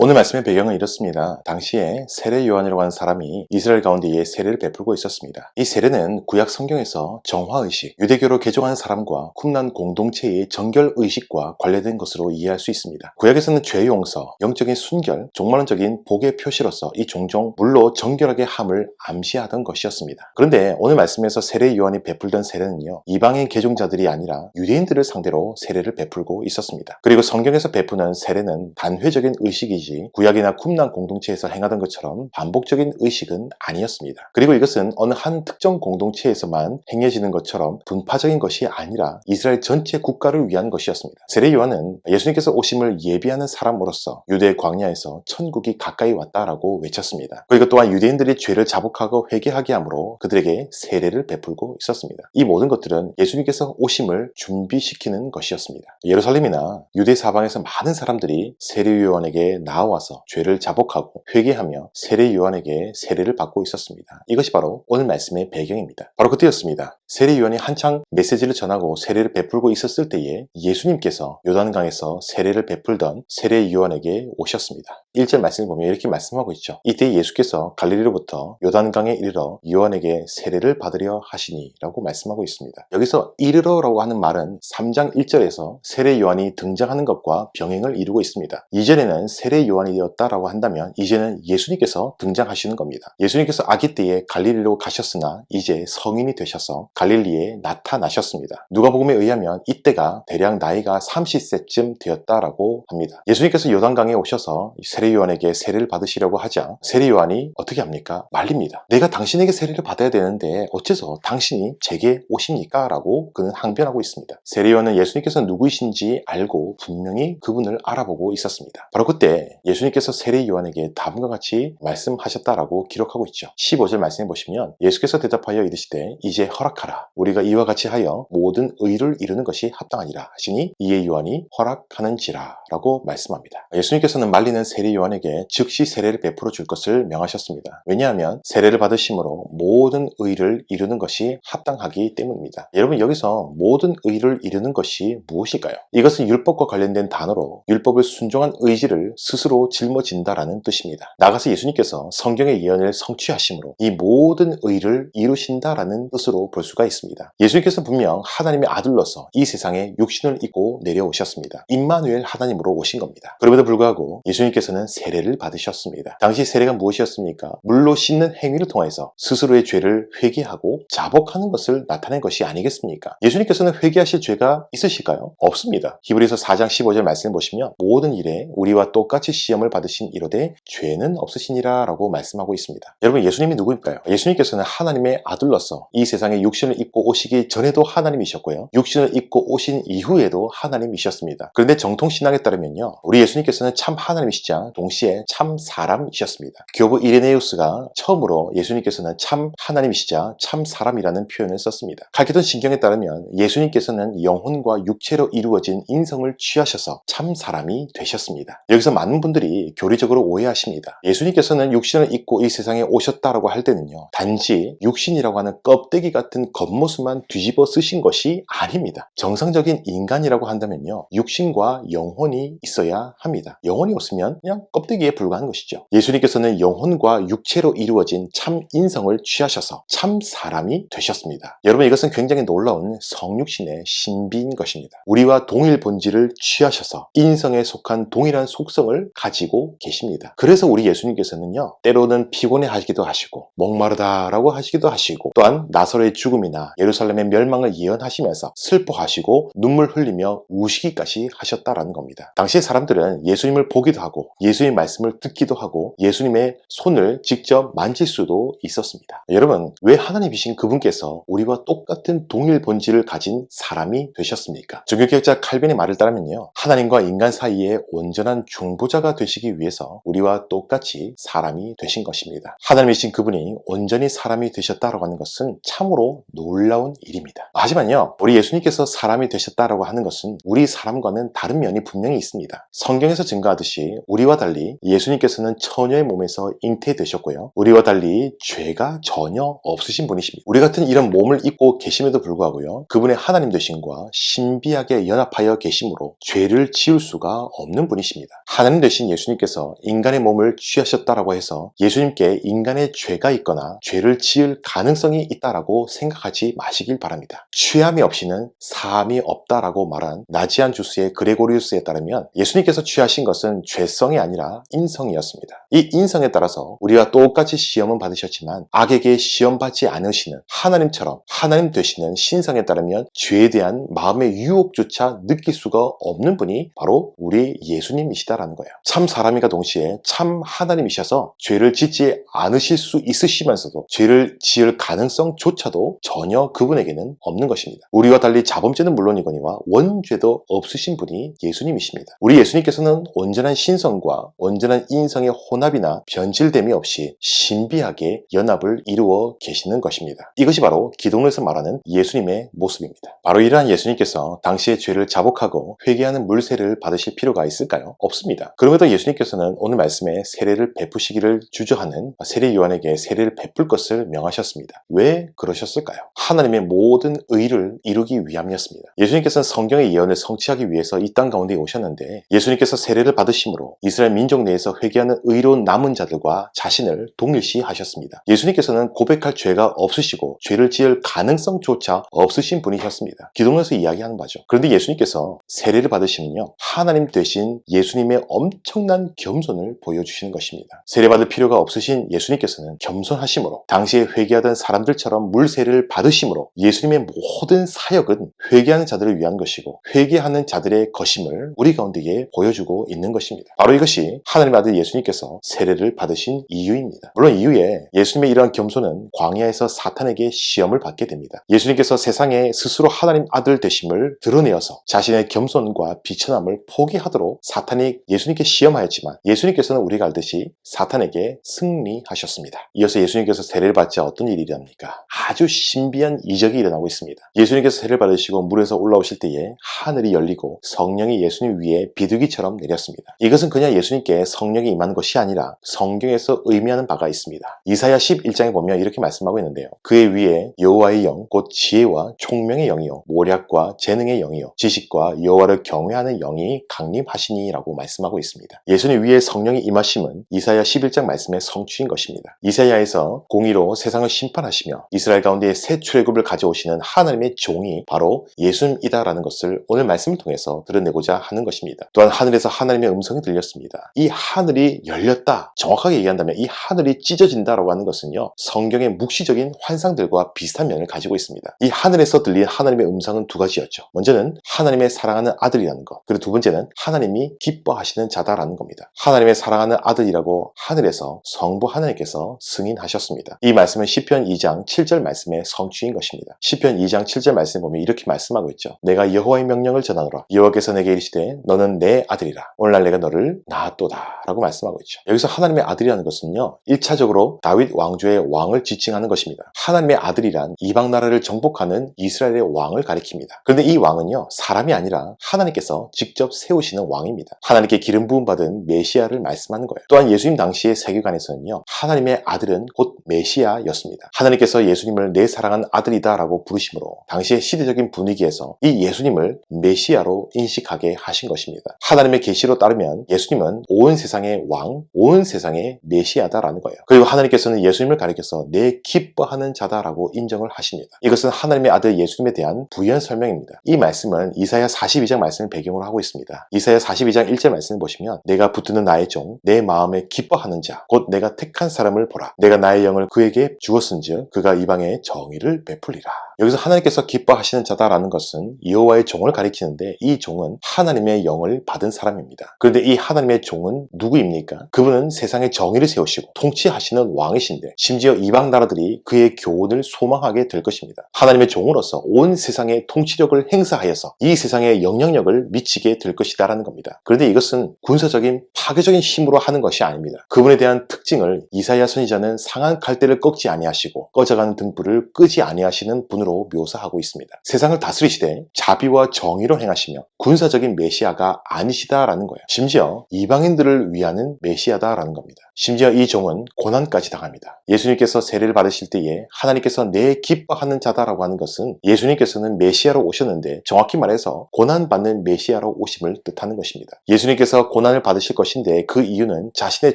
오늘 말씀의 배경은 이렇습니다. 당시에 세례 요한이라고 하는 사람이 이스라엘 가운데에 세례를 베풀고 있었습니다. 이 세례는 구약 성경에서 정화의식, 유대교로 개종하는 사람과 쿰란 공동체의 정결의식과 관련된 것으로 이해할 수 있습니다. 구약에서는 죄 용서, 영적인 순결, 종말론적인 복의 표시로서 이 종종 물로 정결하게 함을 암시하던 것이었습니다. 그런데 오늘 말씀에서 세례 요한이 베풀던 세례는요, 이방인 개종자들이 아니라 유대인들을 상대로 세례를 베풀고 있었습니다. 그리고 성경에서 베푸는 세례는 단회적인 의식이지 구약이나 쿰란 공동체에서 행하던 것처럼 반복적인 의식은 아니었습니다. 그리고 이것은 어느 한 특정 공동체에서만 행해지는 것처럼 분파적인 것이 아니라 이스라엘 전체 국가를 위한 것이었습니다. 세례 요한은 예수님께서 오심을 예비하는 사람으로서 유대 광야에서 천국이 가까이 왔다라고 외쳤습니다. 그리고 또한 유대인들이 죄를 자복하고 회개하게 하므로 그들에게 세례를 베풀고 있었습니다. 이 모든 것들은 예수님께서 오심을 준비시키는 것이었습니다. 예루살렘이나 유대 사방에서 많은 사람들이 세례 요한에게 나와서 죄를 자복하고 회개하며 세례 요한에게 세례를 받고 있었습니다. 이것이 바로 오늘 말씀의 배경입니다. 바로 그때였습니다. 세례 요한이 한창 메시지를 전하고 세례를 베풀고 있었을 때에 예수님께서 요단강에서 세례를 베풀던 세례 요한에게 오셨습니다. 1절 말씀을 보면 이렇게 말씀하고 있죠. 이때 예수께서 갈릴리로부터 요단강에 이르러 요한에게 세례를 받으려 하시니 라고 말씀하고 있습니다. 여기서 이르러라고 하는 말은 3장 1절에서 세례 요한이 등장하는 것과 병행을 이루고 있습니다. 이전에는 세례 요한이었다라고 한다면 이제는 예수님께서 등장하시는 겁니다. 예수님께서 아기 때에 갈릴리로 가셨으나 이제 성인이 되셔서 갈릴리에 나타나셨습니다. 누가복음에 의하면 이때가 대략 나이가 30세쯤 되었다라고 합니다. 예수님께서 요단강에 오셔서 세례 요한에게 세례를 받으시려고 하자 세례 요한이 어떻게 합니까? 말립니다. 내가 당신에게 세례를 받아야 되는데 어째서 당신이 제게 오십니까? 라고 그는 항변하고 있습니다. 세례 요한은 예수님께서 누구이신지 알고 분명히 그분을 알아보고 있었습니다. 바로 그때 예수님께서 세례 요한에게 다음과 같이 말씀하셨다라고 기록하고 있죠. 15절 말씀해 보시면 예수께서 대답하여 이르시되 이제 허락하라. 우리가 이와 같이 하여 모든 의를 이루는 것이 합당하니라 하시니 이에 요한이 허락하는지라 라고 말씀합니다. 예수님께서는 말리는 세례 요한에게 즉시 세례를 베풀어 줄 것을 명하셨습니다. 왜냐하면 세례를 받으심으로 모든 의를 이루는 것이 합당하기 때문입니다. 여러분 여기서 모든 의를 이루는 것이 무엇일까요? 이것은 율법과 관련된 단어로 율법을 순종한 의지를 스스로 짊어진다라는 뜻입니다. 나아가서 예수님께서 성경의 예언을 성취하심으로 이 모든 의를 이루신다라는 뜻으로 볼 수가 있습니다. 예수님께서 분명 하나님의 아들로서 이 세상에 육신을 입고 내려오셨습니다. 임마누엘 하나님으로 오신 겁니다. 그럼에도 불구하고 예수님께서는 세례를 받으셨습니다. 당시 세례가 무엇이었습니까? 물로 씻는 행위를 통해서 스스로의 죄를 회개하고 자복하는 것을 나타낸 것이 아니겠습니까? 예수님께서는 회개하실 죄가 있으실까요? 없습니다. 히브리서 4장 15절 말씀을 보시면 모든 일에 우리와 똑같이 시험을 받으신 이로되 죄는 없으시니라 라고 말씀하고 있습니다. 여러분 예수님이 누구일까요? 예수님께서는 하나님의 아들로서 이 세상에 육신을 입고 오시기 전에도 하나님이셨고요. 육신을 입고 오신 이후에도 하나님이셨습니다. 그런데 정통신학에 따르면요. 우리 예수님께서는 참 하나님이시자 동시에 참 사람이셨습니다. 교부 이레네우스가 처음으로 예수님께서는 참 하나님이시자 참 사람이라는 표현을 썼습니다. 칼케돈 신경에 따르면 예수님께서는 영혼과 육체로 이루어진 인성을 취하셔서 참 사람이 되셨습니다. 여기서 많은 분들이 교리적으로 오해하십니다. 예수님께서는 육신을 입고 이 세상에 오셨다라고 할 때는요. 단지 육신이라고 하는 껍데기 같은 겉모습만 뒤집어 쓰신 것이 아닙니다. 정상적인 인간이라고 한다면요. 육신과 영혼이 있어야 합니다. 영혼이 없으면 그냥 껍데기에 불과한 것이죠. 예수님께서는 영혼과 육체로 이루어진 참 인성을 취하셔서 참 사람이 되셨습니다. 여러분 이것은 굉장히 놀라운 성육신의 신비인 것입니다. 우리와 동일 본질을 취하셔서 인성에 속한 동일한 속성을 가지고 계십니다. 그래서 우리 예수님께서는요. 때로는 피곤해하시기도 하시고 목마르다라고 하시기도 하시고 또한 나사로의 죽음이나 예루살렘의 멸망을 예언하시면서 슬퍼하시고 눈물 흘리며 우시기까지 하셨다라는 겁니다. 당시의 사람들은 예수님을 보기도 하고 예수님의 말씀을 듣기도 하고 예수님의 손을 직접 만질 수도 있었습니다. 여러분 왜 하나님이신 그분께서 우리와 똑같은 동일 본질을 가진 사람이 되셨습니까? 종교개혁자 칼빈의 말을 따르면요. 하나님과 인간 사이에 온전한 중보자가 되시기 위해서 우리와 똑같이 사람이 되신 것입니다. 하나님이신 그분이 온전히 사람이 되셨다라고 하는 것은 참으로 놀라운 일입니다. 하지만요. 우리 예수님께서 사람이 되셨다라고 하는 것은 우리 사람과는 다른 면이 분명히 있습니다. 성경에서 증거하듯이 우리와 달리 예수님께서는 처녀의 몸에서 잉태되셨고요. 우리와 달리 죄가 전혀 없으신 분이십니다. 우리 같은 이런 몸을 입고 계심에도 불구하고요. 그분의 하나님 되심과 신비하게 연합하여 계심으로 죄를 지을 수가 없는 분이십니다. 하나님 되신 되신 예수님께서 인간의 몸을 취하셨다라고 해서 예수님께 인간의 죄가 있거나 죄를 지을 가능성이 있다라고 생각하지 마시길 바랍니다. 취함이 없이는 사함이 없다라고 말한 나지안 주스의 그레고리우스에 따르면 예수님께서 취하신 것은 죄성이 아니라 인성이었습니다. 이 인성에 따라서 우리와 똑같이 시험은 받으셨지만 악에게 시험받지 않으시는 하나님처럼 하나님 되시는 신성에 따르면 죄에 대한 마음의 유혹조차 느낄 수가 없는 분이 바로 우리 예수님이시다라는 거예요. 참 사람이가 동시에 참 하나님이셔서 죄를 짓지 않으실 수 있으시면서도 죄를 지을 가능성조차도 전혀 그분에게는 없는 것입니다. 우리와 달리 자범죄는 물론이거니와 원죄도 없으신 분이 예수님이십니다. 우리 예수님께서는 온전한 신성과 온전한 인성의 혼합이나 변질됨이 없이 신비하게 연합을 이루어 계시는 것입니다. 이것이 바로 기독론에서 말하는 예수님의 모습입니다. 바로 이러한 예수님께서 당시의 죄를 자복하고 회개하는 물세를 받으실 필요가 있을까요? 없습니다. 그럼에도 예수님께서는 오늘 말씀에 세례를 베푸시기를 주저하는 세례 요한에게 세례를 베풀 것을 명하셨습니다. 왜 그러셨을까요? 하나님의 모든 의를 이루기 위함이었습니다. 예수님께서는 성경의 예언을 성취하기 위해서 이 땅 가운데 오셨는데 예수님께서 세례를 받으심으로 이스라엘 민족 내에서 회개하는 의로운 남은 자들과 자신을 동일시하셨습니다. 예수님께서는 고백할 죄가 없으시고 죄를 지을 가능성조차 없으신 분이셨습니다. 기독론에서 이야기하는 바죠. 그런데 예수님께서 세례를 받으시면요 하나님 되신 예수님의 엄청난 겸손을 보여주시는 것입니다. 세례받을 필요가 없으신 예수님께서는 겸손하심으로 당시에 회개하던 사람들처럼 물세례를 받으심으로 예수님의 모든 사역은 회개하는 자들을 위한 것이고 회개하는 자들의 것임을 우리 가운데에 보여주고 있는 것입니다. 바로 이것이 하나님의 아들 예수님께서 세례를 받으신 이유입니다. 물론 이후에 예수님의 이러한 겸손은 광야에서 사탄에게 시험을 받게 됩니다. 예수님께서 세상에 스스로 하나님 아들 되심을 드러내어서 자신의 겸손과 비천함을 포기하도록 사탄이 예수님께 시험하였지만 예수님께서는 우리가 알듯이 사탄에게 승리하셨습니다. 이어서 예수님께서 세례를 받자 어떤 일이 일어납니까? 아주 신비한 이적이 일어나고 있습니다. 예수님께서 세례를 받으시고 물에서 올라오실 때에 하늘이 열리고 성령이 예수님 위에 비둘기처럼 내렸습니다. 이것은 그냥 예수님께 성령이 임한 것이 아니라 성경에서 의미하는 바가 있습니다. 이사야 11장에 보면 이렇게 말씀하고 있는데요. 그의 위에 여호와의 영, 곧 지혜와 총명의 영이요 모략과 재능의 영이요 지식과 여호와를 경외하는 영이 강림하시니라고 말씀하고 있습니다. 예수님 위에 성령이 임하심은 이사야 11장 말씀의 성취인 것입니다. 이사야에서 공의로 세상을 심판하시며 이스라엘 가운데 새 출애굽을 가져오시는 하나님의 종이 바로 예수님이다라는 것을 오늘 말씀을 통해서 드러내고자 하는 것입니다. 또한 하늘에서 하나님의 음성이 들렸습니다. 이 하늘이 열렸다. 정확하게 얘기한다면 이 하늘이 찢어진다라고 하는 것은요 성경의 묵시적인 환상들과 비슷한 면을 가지고 있습니다. 이 하늘에서 들린 하나님의 음성은 두 가지였죠. 먼저는 하나님의 사랑하는 아들이라는 것, 그리고 두 번째는 하나님이 기뻐하시는 자다라는 겁니다. 하나님의 사랑하는 아들이라고 하늘에서 성부 하나님께서 승인하셨습니다. 이 말씀은 시편 2장 7절 말씀의 성취인 것입니다. 시편 2장 7절 말씀에 보면 이렇게 말씀하고 있죠. 내가 여호와의 명령을 전하노라. 여호와께서 내게 이르시되 너는 내 아들이라. 오늘날 내가 너를 낳았도다 라고 말씀하고 있죠. 여기서 하나님의 아들이라는 것은요 1차적으로 다윗 왕조의 왕을 지칭하는 것입니다. 하나님의 아들이란 이방 나라를 정복하는 이스라엘의 왕을 가리킵니다. 그런데 이 왕은요 사람이 아니라 하나님께서 직접 세우시는 왕입니다. 하나님께 기름 부음 받은 메시아를 말씀하는 거예요. 또한 예수님 당시의 세계관에서는요 하나님의 아들은 곧 메시아였습니다. 하나님께서 예수님을 내 사랑한 아들이다 라고 부르심으로 당시의 시대적인 분위기에서 이 예수님을 메시아로 인식하게 하신 것입니다. 하나님의 계시로 따르면 예수님은 온 세상의 왕, 온 세상의 메시아다라는 거예요. 그리고 하나님께서는 예수님을 가리켜서 내 기뻐하는 자다라고 인정을 하십니다. 이것은 하나님의 아들 예수님에 대한 부연 설명입니다. 이 말씀은 이사야 42장 말씀을 배경으로 하고 있습니다. 이사야 42장 1절 말씀을 보시면 내가 붙드는 나의 종, 내 마음에 기뻐하는 자, 곧 내가 택한 사람을 보라. 내가 나의 영을 그에게 주었은즉 그가 이방에 정의를 베풀리라. 여기서 하나님께서 기뻐하시는 자다라는 것은 여호와의 종을 가리키는데 이 종은 하나님의 영을 받은 사람입니다. 그런데 이 하나님의 종은 누구입니까? 그분은 세상에 정의를 세우시고 통치하시는 왕이신데 심지어 이방 나라들이 그의 교훈을 소망하게 될 것입니다. 하나님의 종으로서 온 세상의 통치력을 행사하여서 이 세상에 영향력을 미치게 될 것이다라는 겁니다. 그런데 이것은 군사적인 파괴적인 힘으로 하는 것이 아닙니다. 그분에 대한 특징을 이사야 선지자는 상한 갈대를 꺾지 아니하시고 꺼져가는 등불을 끄지 아니하시는 분으로 왕으로 묘사하고 있습니다. 세상을 다스리시되 자비와 정의로 행하시며 군사적인 메시아가 아니시다라는 거예요. 심지어 이방인들을 위하는 메시아다라는 겁니다. 심지어 이 종은 고난까지 당합니다. 예수님께서 세례를 받으실 때에 하나님께서 내 기뻐하는 자다라고 하는 것은 예수님께서는 메시아로 오셨는데 정확히 말해서 고난받는 메시아로 오심을 뜻하는 것입니다. 예수님께서 고난을 받으실 것인데 그 이유는 자신의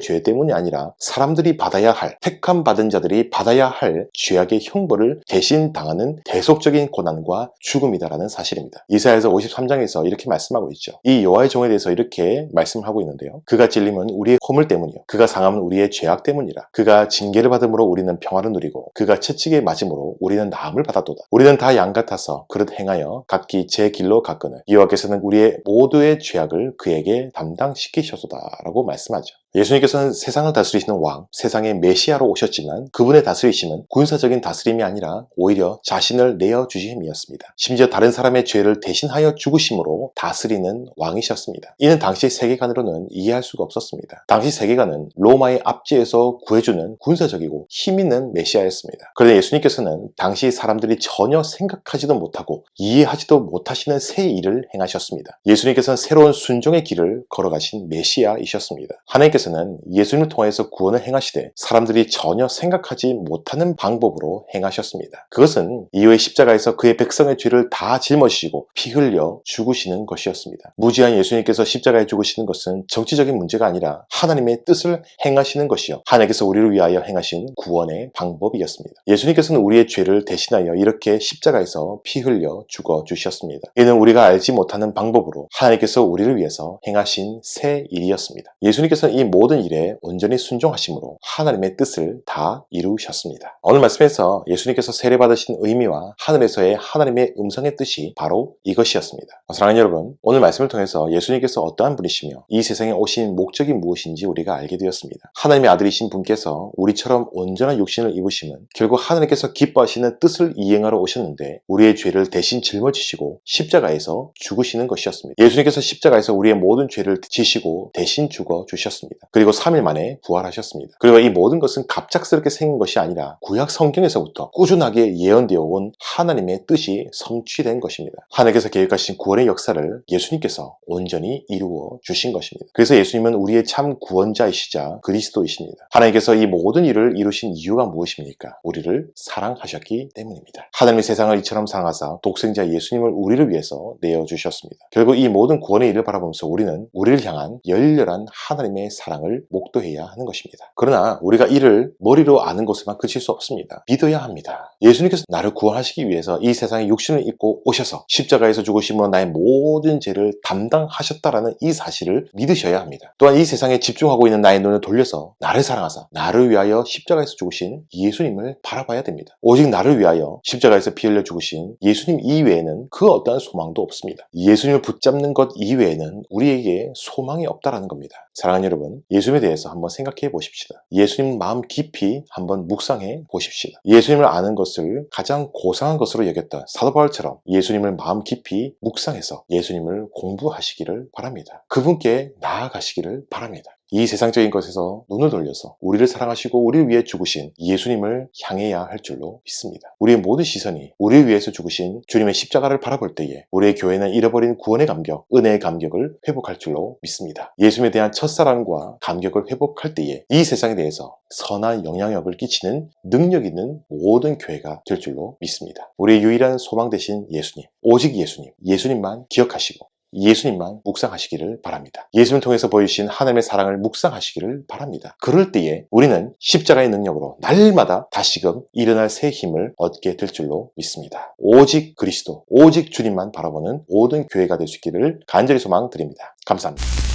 죄 때문이 아니라 사람들이 받아야 할, 택함 받은 자들이 받아야 할 죄악의 형벌을 대신 당하는 대속적인 고난과 죽음이다라는 사실입니다. 이사야서 53장에서 이렇게 말씀하고 있죠. 이 여호와의 종에 대해서 이렇게 말씀을 하고 있는데요. 그가 찔림은 우리의 허물 때문이요, 그가 상함은 우리의 죄악 때문이라. 그가 징계를 받음으로 우리는 평화를 누리고 그가 채찍에 맞음으로 우리는 나음을 받았도다. 우리는 다 양 같아서 그릇 행하여 각기 제 길로 갔거늘 여호와께서는 우리의 모두의 죄악을 그에게 담당시키셨도다라고 말씀하죠. 예수님께서는 세상을 다스리시는 왕, 세상의 메시아로 오셨지만 그분의 다스리심은 군사적인 다스림이 아니라 오히려 자신을 내어주심이었습니다. 심지어 다른 사람의 죄를 대신하여 죽으심으로 다스리는 왕이셨습니다. 이는 당시 세계관으로는 이해할 수가 없었습니다. 당시 세계관은 로마의 압제에서 구해주는 군사적이고 힘있는 메시아였습니다. 그런데 예수님께서는 당시 사람들이 전혀 생각하지도 못하고 이해하지도 못하시는 새 일을 행하셨습니다. 예수님께서는 새로운 순종의 길을 걸어가신 메시아이셨습니다. 하나님께서는 예수님을 통해서 구원을 행하시되 사람들이 전혀 생각하지 못하는 방법으로 행하셨습니다. 그것은 이후에 십자가에서 그의 백성의 죄를 다 짊어지시고 피 흘려 죽으시는 것이었습니다. 무지한 예수님께서 십자가에 죽으시는 것은 정치적인 문제가 아니라 하나님의 뜻을 행하시는 것이요, 하나님께서 우리를 위하여 행하신 구원의 방법이었습니다. 예수님께서는 우리의 죄를 대신하여 이렇게 십자가에서 피 흘려 죽어주셨습니다. 이는 우리가 알지 못하는 방법으로 하나님께서 우리를 위해서 행하신 새 일이었습니다. 예수님께서는 이 모든 일에 온전히 순종하심으로 하나님의 뜻을 다 이루셨습니다. 오늘 말씀에서 예수님께서 세례받으신 의미와 하늘에서의 하나님의 음성의 뜻이 바로 이것이었습니다. 사랑하는 여러분, 오늘 말씀을 통해서 예수님께서 어떠한 분이시며 이 세상에 오신 목적이 무엇인지 우리가 알게 되었습니다. 하나님의 아들이신 분께서 우리처럼 온전한 육신을 입으시면 결국 하나님께서 기뻐하시는 뜻을 이행하러 오셨는데 우리의 죄를 대신 짊어지시고 십자가에서 죽으시는 것이었습니다. 예수님께서 십자가에서 우리의 모든 죄를 지시고 대신 죽어 주셨습니다. 그리고 3일 만에 부활하셨습니다. 그리고 이 모든 것은 갑작스럽게 생긴 것이 아니라 구약 성경에서부터 꾸준하게 예언되어 온 하나님의 뜻이 성취된 것입니다. 하나님께서 계획하신 구원의 역사를 예수님께서 온전히 이루어 주신 것입니다. 그래서 예수님은 우리의 참 구원자이시자 그리스도이십니다. 하나님께서 이 모든 일을 이루신 이유가 무엇입니까? 우리를 사랑하셨기 때문입니다. 하나님이 세상을 이처럼 사랑하사 독생자 예수님을 우리를 위해서 내어주셨습니다. 결국 이 모든 구원의 일을 바라보면서 우리는 우리를 향한 열렬한 하나님의 사랑을 목도해야 하는 것입니다. 그러나 우리가 이를 머리로 아는 것에만 그칠 수 없습니다. 믿어야 합니다. 예수님께서 나를 구원하시기 위해서 이 세상에 육신을 입고 오셔서 십자가에서 죽으심으로 나의 모든 죄를 담당하셨다라는 이 사실을 믿으셔야 합니다. 또한 이 세상에 집중하고 있는 나의 눈을 돌려서 나를 사랑하사 나를 위하여 십자가에서 죽으신 예수님을 바라봐야 됩니다. 오직 나를 위하여 십자가에서 피 흘려 죽으신 예수님 이외에는 그 어떠한 소망도 없습니다. 예수님을 붙잡는 것 이외에는 우리에게 소망이 없다라는 겁니다. 사랑하는 여러분, 예수님에 대해서 한번 생각해 보십시다. 예수님 마음 깊이 한번 묵상해 보십시다. 예수님을 아는 것을 가장 고상한 것으로 여겼던 사도 바울처럼 예수님을 마음 깊이 묵상해서 예수님을 공부하시기를 바랍니다. 그분께 나아가시기를 바랍니다. 이 세상적인 것에서 눈을 돌려서 우리를 사랑하시고 우리를 위해 죽으신 예수님을 향해야 할 줄로 믿습니다. 우리의 모든 시선이 우리를 위해서 죽으신 주님의 십자가를 바라볼 때에 우리의 교회는 잃어버린 구원의 감격, 은혜의 감격을 회복할 줄로 믿습니다. 예수님에 대한 첫사랑과 감격을 회복할 때에 이 세상에 대해서 선한 영향력을 끼치는 능력 있는 모든 교회가 될 줄로 믿습니다. 우리의 유일한 소망 되신 예수님, 오직 예수님, 예수님만 기억하시고 예수님만 묵상하시기를 바랍니다. 예수님을 통해서 보여주신 하나님의 사랑을 묵상하시기를 바랍니다. 그럴 때에 우리는 십자가의 능력으로 날마다 다시금 일어날 새 힘을 얻게 될 줄로 믿습니다. 오직 그리스도, 오직 주님만 바라보는 모든 교회가 될 수 있기를 간절히 소망드립니다. 감사합니다.